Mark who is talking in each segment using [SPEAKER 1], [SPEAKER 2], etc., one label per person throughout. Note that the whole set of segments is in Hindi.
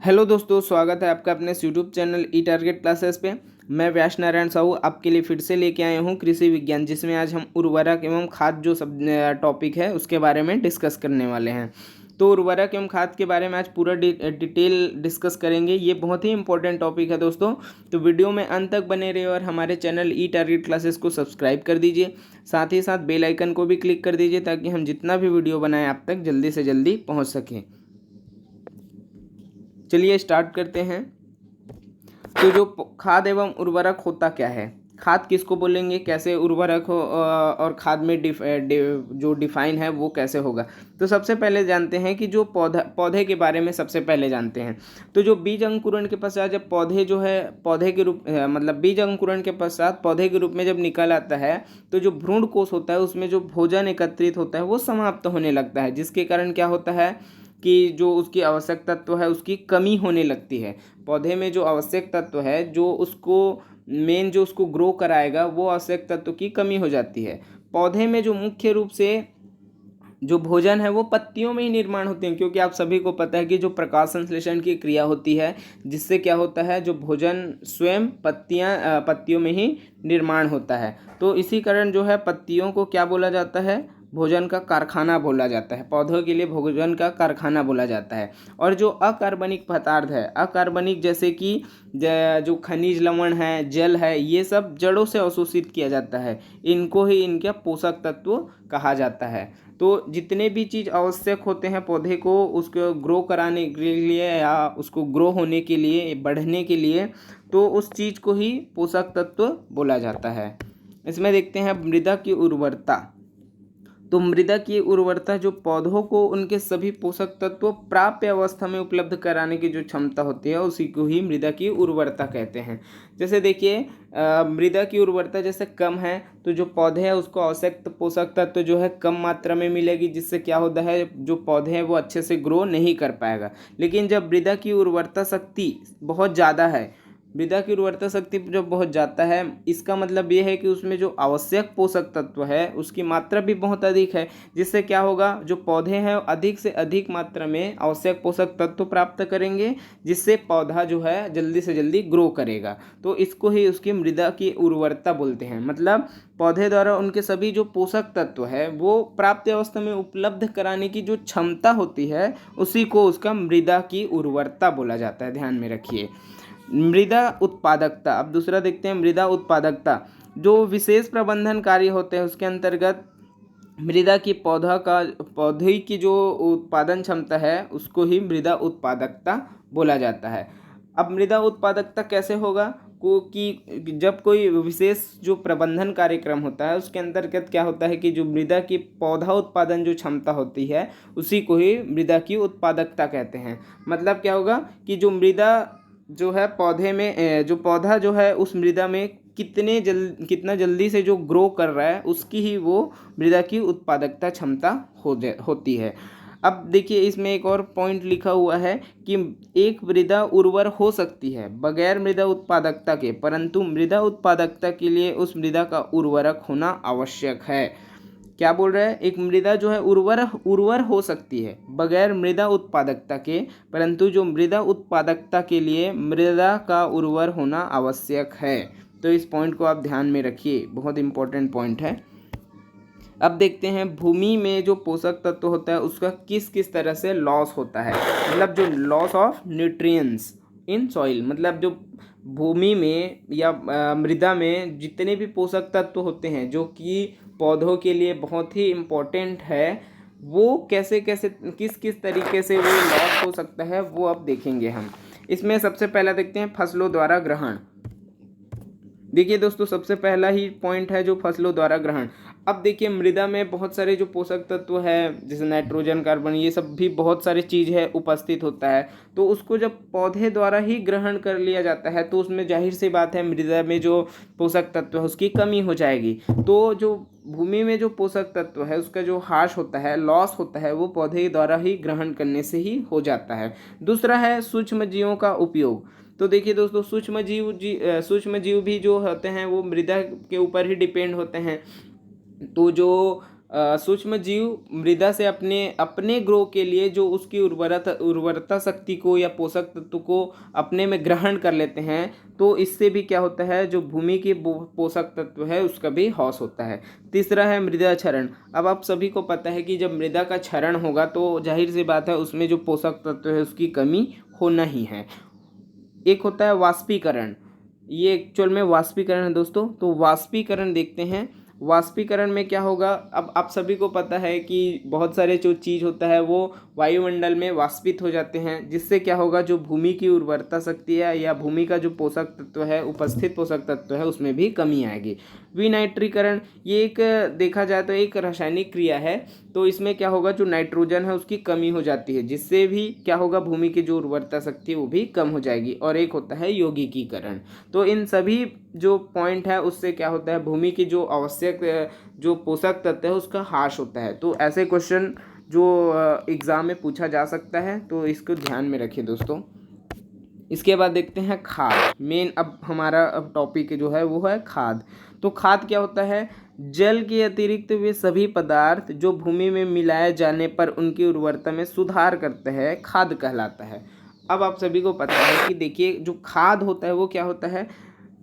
[SPEAKER 1] हेलो दोस्तों, स्वागत है आपका अपने यूट्यूब चैनल ई टारगेट क्लासेस पे। मैं व्यास नारायण साहू आपके लिए फिर से लेके आया हूँ कृषि विज्ञान, जिसमें आज हम उर्वरक एवं खाद जो सब टॉपिक है उसके बारे में डिस्कस करने वाले हैं। तो उर्वरक एवं खाद के बारे में आज पूरा डिटेल डिस्कस करेंगे। ये बहुत ही इंपॉर्टेंट टॉपिक है दोस्तों, तो वीडियो में अंत तक बने रहिए और हमारे चैनल ई टारगेट क्लासेस को सब्सक्राइब कर दीजिए। साथ ही साथ बेल आइकन को भी क्लिक कर दीजिए ताकि हम जितना भी वीडियो बनाएं आप तक जल्दी से जल्दी पहुँच सकें। चलिए स्टार्ट करते हैं। तो जो खाद एवं उर्वरक होता क्या है, खाद किसको बोलेंगे, कैसे उर्वरक हो और खाद में जो डिफाइन है वो कैसे होगा। तो सबसे पहले जानते हैं कि जो पौधे के बारे में सबसे पहले जानते हैं। तो जो बीज अंकुरण के पश्चात जब पौधे जो है पौधे के रूप मतलब बीज अंकुरण के पश्चात पौधे के रूप में जब निकल आता है, तो जो भ्रूण कोश होता है उसमें जो भोजन एकत्रित होता है वो समाप्त होने लगता है, जिसके कारण क्या होता है कि जो उसकी आवश्यक तत्व है उसकी कमी होने लगती है। पौधे में जो आवश्यक तत्व है जो उसको मेन जो उसको ग्रो कराएगा वो आवश्यक तत्व की कमी हो जाती है। पौधे में जो मुख्य रूप से जो भोजन है वो पत्तियों में ही निर्माण होते हैं, क्योंकि आप सभी को पता है कि जो प्रकाश संश्लेषण की क्रिया होती है जिससे क्या होता है, जो भोजन स्वयं पत्तियों में ही निर्माण होता है। तो इसी कारण जो है पत्तियों को क्या बोला जाता है, भोजन का कारखाना बोला जाता है। पौधों के लिए भोजन का कारखाना बोला जाता है। और जो अकार्बनिक पदार्थ है, अकार्बनिक जैसे कि जो खनिज लवण है, जल है, ये सब जड़ों से अवशोषित किया जाता है। इनको ही इनके पोषक तत्व कहा जाता है। तो जितने भी चीज़ आवश्यक होते हैं पौधे को उसको ग्रो कराने के लिए या उसको ग्रो होने के लिए, बढ़ने के लिए, तो उस चीज़ को ही पोषक तत्व बोला जाता है। इसमें देखते हैं मृदा की उर्वरता। तो मृदा की उर्वरता जो पौधों को उनके सभी पोषक तत्व प्राप्य अवस्था में उपलब्ध कराने की जो क्षमता होती है उसी को ही मृदा की उर्वरता कहते हैं। जैसे देखिए मृदा की उर्वरता जैसे कम है तो जो पौधे हैं उसको आवश्यक पोषक तत्व जो है कम मात्रा में मिलेगी, जिससे क्या होता है जो पौधे हैं वो अच्छे से ग्रो नहीं कर पाएगा। लेकिन जब मृदा की उर्वरता शक्ति बहुत ज़्यादा है, मृदा की उर्वरता शक्ति जब बहुत जाता है, इसका मतलब ये है कि उसमें जो आवश्यक पोषक तत्व है उसकी मात्रा भी बहुत अधिक है, जिससे क्या होगा, जो पौधे हैं अधिक से अधिक मात्रा में आवश्यक पोषक तत्व प्राप्त करेंगे, जिससे पौधा जो है जल्दी से जल्दी ग्रो करेगा। तो इसको ही उसकी मृदा की उर्वरता बोलते हैं। मतलब पौधे द्वारा उनके सभी जो पोषक तत्व है वो प्राप्त अवस्था में उपलब्ध कराने की जो क्षमता होती है उसी को उसका मृदा की उर्वरता बोला जाता है। ध्यान में रखिए। मृदा उत्पादकता, अब दूसरा देखते हैं मृदा उत्पादकता। जो विशेष प्रबंधन कार्य होते हैं उसके अंतर्गत मृदा की पौधे की जो उत्पादन क्षमता है उसको ही मृदा उत्पादकता बोला जाता है। अब मृदा उत्पादकता कैसे होगा कि जब कोई विशेष जो प्रबंधन कार्यक्रम होता है उसके अंतर्गत क्या होता है कि जो मृदा की पौधा उत्पादन जो क्षमता होती है उसी को ही मृदा की उत्पादकता कहते हैं। मतलब क्या होगा कि जो मृदा जो है पौधे में जो पौधा जो है उस मृदा में कितना जल्दी से जो ग्रो कर रहा है उसकी ही वो मृदा की उत्पादकता क्षमता होती है। अब देखिए इसमें एक और पॉइंट लिखा हुआ है कि एक मृदा उर्वर हो सकती है बगैर मृदा उत्पादकता के, परंतु मृदा उत्पादकता के लिए उस मृदा का उर्वरक होना आवश्यक है। क्या बोल रहा है, एक मृदा जो है उर्वर हो सकती है बगैर मृदा उत्पादकता के, परंतु जो मृदा उत्पादकता के लिए मृदा का उर्वर होना आवश्यक है। तो इस पॉइंट को आप ध्यान में रखिए, बहुत इंपॉर्टेंट पॉइंट है। अब देखते हैं भूमि में जो पोषक तत्व होता है उसका किस किस तरह से लॉस होता है। मतलब जो loss of nutrients in soil, मतलब जो भूमि में या मृदा में जितने भी पोषक तत्व होते हैं जो कि पौधों के लिए बहुत ही इम्पोर्टेंट है, वो कैसे कैसे किस किस तरीके से वो लॉस हो सकता है वो अब देखेंगे हम। इसमें सबसे पहला देखते हैं फसलों द्वारा ग्रहण। देखिए दोस्तों सबसे पहला ही पॉइंट है जो फसलों द्वारा ग्रहण। अब देखिए मृदा में बहुत सारे जो पोषक तत्व है जैसे नाइट्रोजन, कार्बन, ये सब भी बहुत सारी चीज़ है उपस्थित होता है। तो उसको जब पौधे द्वारा ही ग्रहण कर लिया जाता है तो उसमें जाहिर सी बात है मृदा में जो पोषक तत्व है उसकी कमी हो जाएगी। तो जो भूमि में जो पोषक तत्व है उसका जो ह्रास होता है, लॉस होता है, वो पौधे द्वारा ही ग्रहण करने से ही हो जाता है। दूसरा है सूक्ष्म जीवों का उपयोग। तो देखिए दोस्तों सूक्ष्म जीव भी जो होते हैं वो मृदा के ऊपर ही डिपेंड होते हैं। तो जो सूक्ष्म जीव मृदा से अपने अपने ग्रो के लिए जो उसकी उर्वरता शक्ति को या पोषक तत्व को अपने में ग्रहण कर लेते हैं, तो इससे भी क्या होता है, जो भूमि की पोषक तत्व है उसका भी ह्रास होता है। तीसरा है मृदा क्षरण। अब आप सभी को पता है कि जब मृदा का क्षरण होगा तो जाहिर सी बात है उसमें जो पोषक तत्व है उसकी कमी होना ही है। एक होता है वाष्पीकरण, ये एक्चुअल में वाष्पीकरण है दोस्तों। तो वाष्पीकरण देखते हैं, वाष्पीकरण में क्या होगा। अब आप सभी को पता है कि बहुत सारे जो चीज़ होता है वो वायुमंडल में वाष्पित हो जाते हैं, जिससे क्या होगा, जो भूमि की उर्वरता शक्ति है या भूमि का जो पोषक तत्व है, उपस्थित पोषक तत्व है, उसमें भी कमी आएगी। विनाइट्रीकरण, ये एक देखा जाए तो एक रासायनिक क्रिया है। तो इसमें क्या होगा, जो नाइट्रोजन है उसकी कमी हो जाती है, जिससे भी क्या होगा, भूमि की जो उर्वरता शक्ति है वो भी कम हो जाएगी। और एक होता है यौगिकीकरण। तो इन सभी जो पॉइंट है उससे क्या होता है, भूमि की जो आवश्यक जो पोषक तत्व है उसका ह्रास होता है। तो ऐसे क्वेश्चन जो एग्ज़ाम में पूछा जा सकता है, तो इसको ध्यान में रखिए दोस्तों। इसके बाद देखते हैं खाद। मेन अब हमारा अब टॉपिक जो है वो है खाद। तो खाद क्या होता है, जल के अतिरिक्त वे सभी पदार्थ जो भूमि में मिलाए जाने पर उनकी उर्वरता में सुधार करते हैं, खाद कहलाता है। अब आप सभी को पता है कि देखिए जो खाद होता है वो क्या होता है,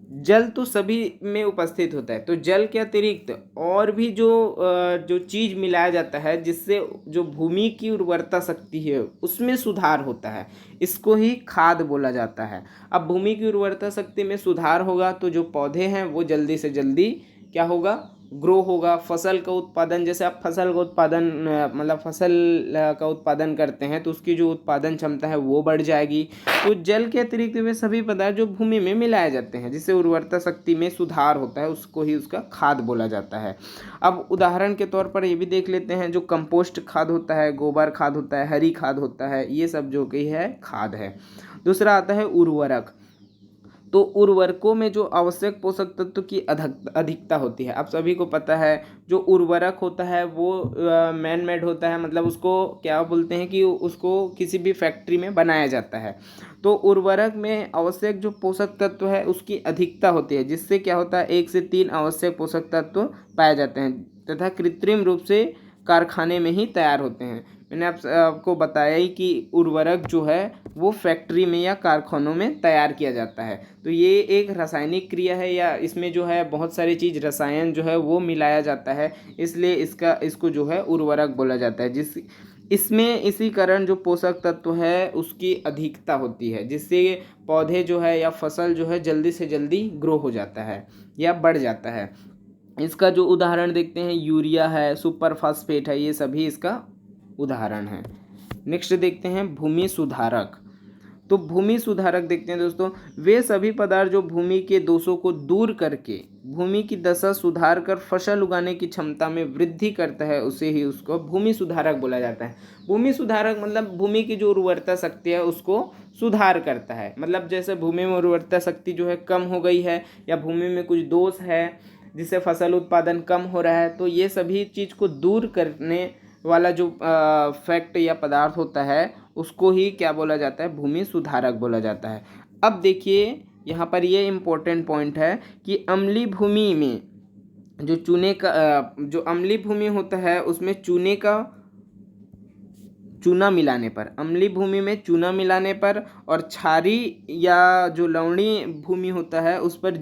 [SPEAKER 1] जल तो सभी में उपस्थित होता है, तो जल के अतिरिक्त और भी जो चीज़ मिलाया जाता है जिससे जो भूमि की उर्वरता शक्ति है उसमें सुधार होता है, इसको ही खाद बोला जाता है। अब भूमि की उर्वरता शक्ति में सुधार होगा तो जो पौधे हैं वो जल्दी से जल्दी क्या होगा, ग्रो होगा। फसल का उत्पादन, जैसे आप फसल का उत्पादन मतलब फसल का उत्पादन करते हैं तो उसकी जो उत्पादन क्षमता है वो बढ़ जाएगी। तो जल के अतिरिक्त वे सभी पदार्थ जो भूमि में मिलाए जाते हैं जिससे उर्वरता शक्ति में सुधार होता है उसको ही उसका खाद बोला जाता है। अब उदाहरण के तौर पर ये भी देख लेते हैं, जो कंपोस्ट खाद होता है, गोबर खाद होता है, हरी खाद होता है, ये सब जो कि है खाद है। दूसरा आता है उर्वरक। तो उर्वरकों में जो आवश्यक पोषक तत्व की अधिकता होती है। आप सभी को पता है जो उर्वरक होता है वो मैन मेड होता है, मतलब उसको क्या बोलते हैं कि उसको किसी भी फैक्ट्री में बनाया जाता है। तो उर्वरक में आवश्यक जो पोषक तत्व है उसकी अधिकता होती है, जिससे क्या होता है 1 से 3 आवश्यक पोषक तत्व पाए जाते हैं तथा कृत्रिम रूप से कारखाने में ही तैयार होते हैं। मैंने आपको बताया ही कि उर्वरक जो है वो फैक्ट्री में या कारखानों में तैयार किया जाता है। तो ये एक रासायनिक क्रिया है, या इसमें जो है बहुत सारी चीज़ रसायन जो है वो मिलाया जाता है, इसलिए इसको जो है उर्वरक बोला जाता है। इसमें इसी कारण जो पोषक तत्व है उसकी अधिकता होती है, जिससे पौधे जो है या फसल जो है जल्दी से जल्दी ग्रो हो जाता है या बढ़ जाता है। इसका जो उदाहरण देखते हैं, यूरिया है, सुपर फास्फेट है, ये सभी इसका उदाहरण है। नेक्स्ट देखते हैं भूमि सुधारक। तो भूमि सुधारक देखते हैं दोस्तों, वे सभी पदार्थ जो भूमि के दोषों को दूर करके भूमि की दशा सुधार कर फसल उगाने की क्षमता में वृद्धि करता है, उसे ही उसको भूमि सुधारक बोला जाता है। भूमि सुधारक मतलब भूमि की जो उर्वरता शक्ति है उसको सुधार करता है। मतलब जैसे भूमि में उर्वरता शक्ति जो है कम हो गई है या भूमि में कुछ दोष है जिससे फसल उत्पादन कम हो रहा है, तो ये सभी चीज़ को दूर करने वाला जो फैक्ट या पदार्थ होता है उसको ही क्या बोला जाता है, भूमि सुधारक बोला जाता है। अब देखिए यहाँ पर ये इम्पोर्टेंट पॉइंट है कि अम्लीय भूमि में जो जो अम्लीय भूमि होता है उसमें चूना मिलाने पर, अम्लीय भूमि में चूना मिलाने पर और क्षारीय या जो लवणीय भूमि होता है उस पर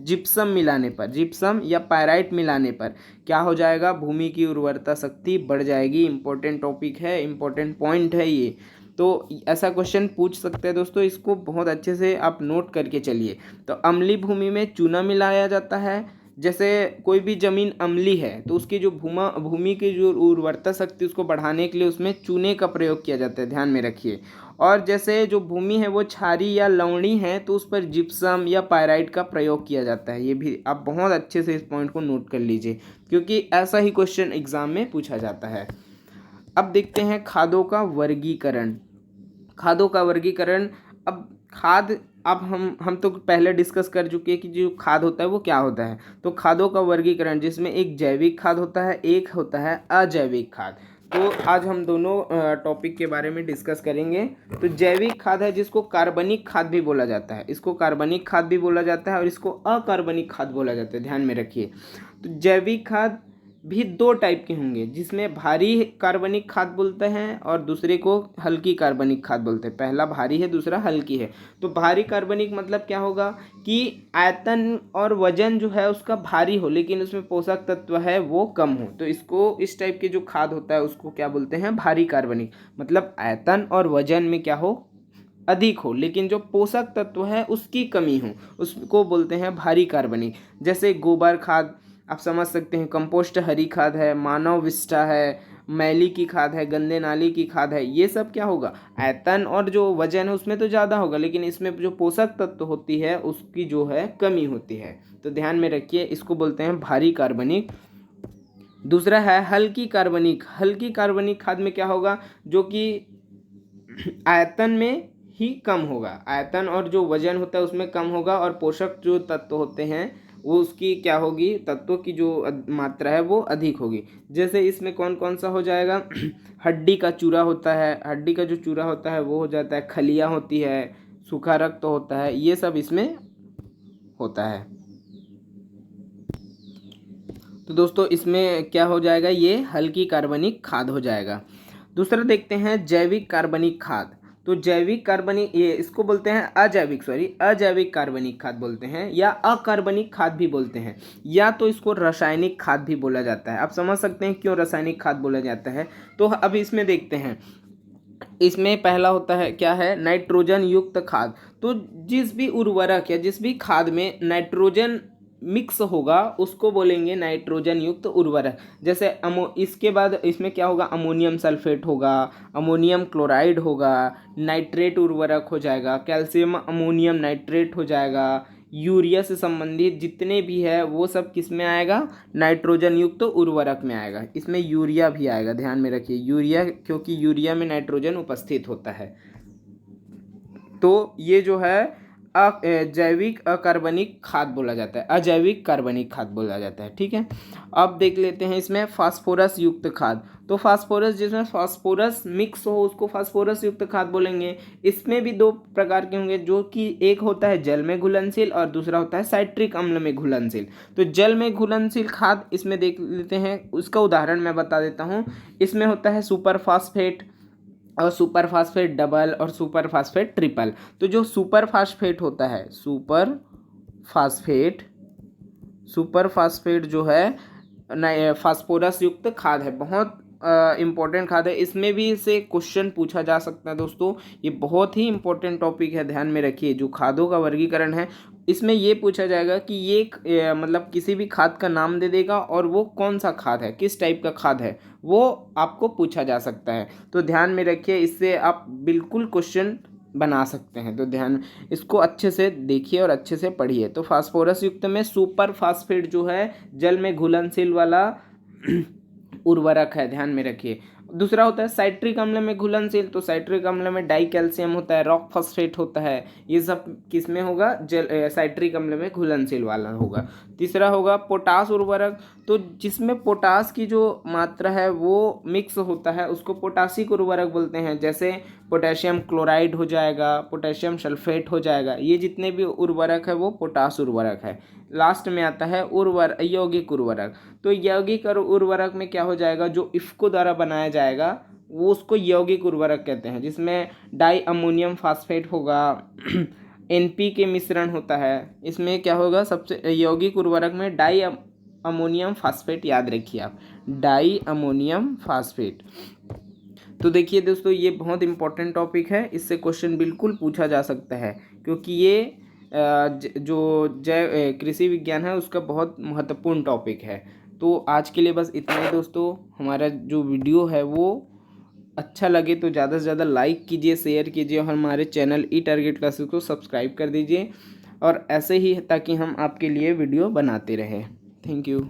[SPEAKER 1] जिप्सम मिलाने पर, जिप्सम या पायराइट मिलाने पर क्या हो जाएगा, भूमि की उर्वरता शक्ति बढ़ जाएगी। इंपॉर्टेंट टॉपिक है, इंपॉर्टेंट पॉइंट है ये। तो ऐसा क्वेश्चन पूछ सकते हैं दोस्तों, इसको बहुत अच्छे से आप नोट करके चलिए। तो अम्लीय भूमि में चूना मिलाया जाता है। जैसे कोई भी ज़मीन अम्लीय है तो उसकी जो भूमि की जो उर्वरता शक्ति उसको बढ़ाने के लिए उसमें चूने का प्रयोग किया जाता है, ध्यान में रखिए। और जैसे जो भूमि है वो क्षारीय या लवणीय है तो उस पर जिप्सम या पायराइट का प्रयोग किया जाता है। ये भी आप बहुत अच्छे से इस पॉइंट को नोट कर लीजिए, क्योंकि ऐसा ही क्वेश्चन एग्जाम में पूछा जाता है। अब देखते हैं खादों का वर्गीकरण। खादों का वर्गीकरण, अब खाद, अब हम तो पहले डिस्कस कर चुके हैं कि जो खाद होता है वो क्या होता है। तो खादों का वर्गीकरण, जिसमें एक जैविक खाद होता है, एक होता है अजैविक खाद। तो आज हम दोनों टॉपिक के बारे में डिस्कस करेंगे। तो जैविक खाद है जिसको कार्बनिक खाद भी बोला जाता है, इसको कार्बनिक खाद भी बोला जाता है और इसको अकार्बनिक खाद बोला जाता है, ध्यान में रखिए। तो जैविक खाद भी दो टाइप के होंगे, जिसमें भारी कार्बनिक खाद बोलते हैं और दूसरे को हल्की कार्बनिक खाद बोलते हैं। पहला भारी है, दूसरा हल्की है। तो भारी कार्बनिक मतलब क्या होगा कि आयतन और वजन जो है उसका भारी हो, लेकिन उसमें पोषक तत्व है वो कम हो। तो इसको, इस टाइप के जो खाद होता है उसको क्या बोलते हैं, भारी कार्बनिक। मतलब आयतन और वजन में क्या हो, अधिक हो, लेकिन जो पोषक तत्व है उसकी कमी हो, उसको बोलते हैं भारी कार्बनिक। जैसे गोबर खाद आप समझ सकते हैं, कंपोस्ट हरी खाद है, मानव विष्ठा है, मैली की खाद है, गंदे नाली की खाद है। ये सब क्या होगा, आयतन और जो वजन है उसमें तो ज़्यादा होगा, लेकिन इसमें जो पोषक तत्व होती है उसकी जो है कमी होती है। तो ध्यान में रखिए, इसको बोलते हैं भारी कार्बनिक। दूसरा है हल्की कार्बनिक। हल्की कार्बनिक खाद में क्या होगा, जो कि आयतन में ही कम होगा, आयतन और जो वजन होता है उसमें कम होगा, और पोषक जो तत्व होते हैं वो उसकी क्या होगी, तत्वों की जो मात्रा है वो अधिक होगी। जैसे इसमें कौन कौन सा हो जाएगा, हड्डी का चूरा होता है, हड्डी का जो चूरा होता है वो हो जाता है, खलिया होती है, सूखा रक्त होता है, ये सब इसमें होता है। तो दोस्तों इसमें क्या हो जाएगा, ये हल्की कार्बनिक खाद हो जाएगा। दूसरा देखते हैं जैविक कार्बनिक खाद। तो जैविक कार्बनिक, ये इसको बोलते हैं अजैविक कार्बनिक खाद बोलते हैं, या अकार्बनिक खाद भी बोलते हैं, या तो इसको रासायनिक खाद भी बोला जाता है। आप समझ सकते हैं क्यों रासायनिक खाद बोला जाता है। तो अब इसमें देखते हैं, इसमें पहला होता है क्या है, नाइट्रोजन युक्त खाद। तो जिस भी उर्वरक या जिस भी खाद में नाइट्रोजन मिक्स होगा उसको बोलेंगे नाइट्रोजन युक्त उर्वरक। जैसे इसके बाद इसमें क्या होगा, अमोनियम सल्फेट होगा, अमोनियम क्लोराइड होगा, नाइट्रेट उर्वरक हो जाएगा, कैल्शियम अमोनियम नाइट्रेट हो जाएगा, यूरिया से संबंधित जितने भी है वो सब किस में आएगा, नाइट्रोजन युक्त उर्वरक में आएगा। इसमें यूरिया भी आएगा, ध्यान में रखिए यूरिया, क्योंकि यूरिया में नाइट्रोजन उपस्थित होता है। तो ये जो है जैविक अकार्बनिक खाद बोला जाता है, अजैविक कार्बनिक खाद बोला जाता है। ठीक है, अब देख लेते हैं इसमें फास्फोरस युक्त खाद। तो फास्फोरस, जिसमें फास्फोरस मिक्स हो उसको फास्फोरस युक्त खाद बोलेंगे। इसमें भी दो प्रकार के होंगे, जो कि एक होता है जल में घुलनशील और दूसरा होता है साइट्रिक अम्ल में घुलनशील। तो जल में घुलनशील खाद इसमें देख लेते हैं, उसका उदाहरण मैं बता देता हूँ। इसमें होता है सुपर फास्फेट और सुपर फास्फेट डबल और सुपर फास्फेट ट्रिपल। तो जो सुपर फास्फेट होता है, सुपर फास्फेट जो है फास्फोरस युक्त खाद है, बहुत इम्पोर्टेंट खाद है। इसमें भी से क्वेश्चन पूछा जा सकता है दोस्तों, ये बहुत ही इम्पोर्टेंट टॉपिक है, ध्यान में रखिए। जो खादों का वर्गीकरण है इसमें ये पूछा जाएगा कि ये मतलब किसी भी खाद का नाम दे देगा और वो कौन सा खाद है, किस टाइप का खाद है, वो आपको पूछा जा सकता है। तो ध्यान में रखिए, इससे आप बिल्कुल क्वेश्चन बना सकते हैं। तो ध्यान, इसको अच्छे से देखिए और अच्छे से पढ़िए। तो फास्फोरस युक्त में सुपर फास्फेट जो है जल में घुलनशील वाला उर्वरक है, ध्यान में रखिए। दूसरा होता है साइट्रिक अम्ल में घुलनशील। तो साइट्रिक अम्ल में डाई कैल्शियम होता है, रॉक फॉस्फेट होता है, ये सब किस में होगा, साइट्रिक अम्ल में घुलनशील वाला होगा। तीसरा होगा पोटास उर्वरक। तो जिसमें पोटास की जो मात्रा है वो मिक्स होता है उसको पोटासिक उर्वरक बोलते हैं। जैसे पोटेशियम क्लोराइड हो जाएगा, पोटेशियम सल्फेट हो जाएगा, ये जितने भी उर्वरक है वो पोटास उर्वरक है। लास्ट में आता है यौगिक उर्वरक। तो यौगिक उर्वरक में क्या हो जाएगा, जो इफ्को द्वारा बनाया जाएगा वो उसको यौगिक उर्वरक कहते हैं, जिसमें डाई अमोनियम फास्फेट होगा, एनपी के मिश्रण होता है। इसमें क्या होगा, सबसे यौगिक उर्वरक में डाई अमोनियम फास्फेट, याद रखिए आप, डाई अमोनियम फास्फेट। तो देखिए दोस्तों, ये बहुत इंपॉर्टेंट टॉपिक है, इससे क्वेश्चन बिल्कुल पूछा जा सकता है, क्योंकि ये जो कृषि विज्ञान है उसका बहुत महत्वपूर्ण टॉपिक है। तो आज के लिए बस इतना ही दोस्तों। हमारा जो वीडियो है वो अच्छा लगे तो ज़्यादा से ज़्यादा लाइक कीजिए, शेयर कीजिए और हमारे चैनल ई टारगेट क्लासेस को सब्सक्राइब कर दीजिए, और ऐसे ही ताकि हम आपके लिए वीडियो बनाते रहें। Thank you.